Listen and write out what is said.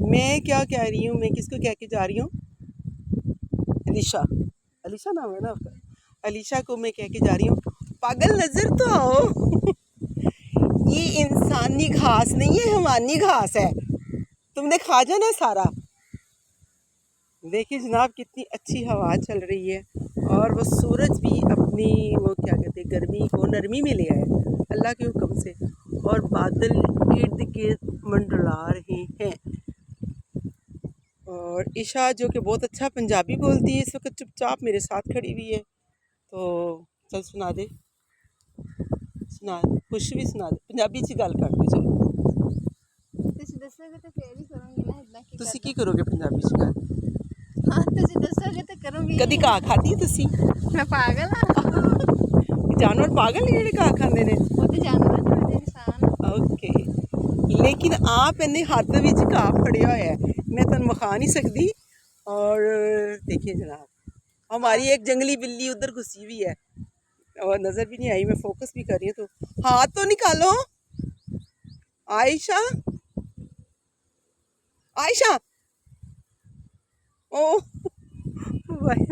मैं क्या कह रही हूँ, मैं किसको कह के जा रही हूँ? अलीशा, अलीशा नाम है ना आपका? अलीशा को मैं कह के जा रही हूँ, पागल नजर तो आओ। ये इंसानी घास नहीं है, हमानी घास है, तुमने खा जाना सारा। देखिए जनाब कितनी अच्छी हवा चल रही है और वो सूरज भी अपनी वो क्या कहते हैं गर्मी को नरमी में ले आया अल्लाह के हुक्म से, और बादल इर्द गिर्द मंडरा रहे हैं। और ईशा जो कि बहुत अच्छा पंजाबी बोलती है इस वक्त चुपचाप मेरे साथ खड़ी हुई है, तो चल सुना दे, सुना कुछ भी सुना दे, पंजाबी च गल कर दे। चलो ਤੁਸੀਂ ਦੱਸੋਗੇ ਤਾਂ ਫੇਰ ਹੀ ਕਰੂੰਗੀ ਨਾ ਇਦਾਂ ਕੀ ਤੁਸੀਂ ਕਰਨਾ। ਕੀ ਕਰੋਗੇ ਪੰਜਾਬੀ ਚ ਗੱਲ? ਹਾਂ ਤੁਸੀਂ ਦੱਸੋਗੇ ਤਾਂ ਕਰੂੰਗੀ। कदी घाह खाधी तुसी? ਮੈਂ ਪਾਗਲ ਆ। जानवर पागल ने जेह्ड़े घाह खांदे ने? ਉਹ ਤੇ ਜਾਨਵਰ ਨੇ, ਉਹ ਤੇ ਇਨਸਾਨ ਆ। ओके, लेकिन आप इन्ने हत्थ विच घाह फड़िया होया है, मैं तुहानू विखा नहीं सकती। और देखिए जनाब हमारी एक जंगली बिल्ली उधर घुसी हुई है और नज़र भी नहीं आई, मैं फोकस भी कर रही हूँ, तो हाथ तो निकालो। आयशा, आयशा, ओ भाई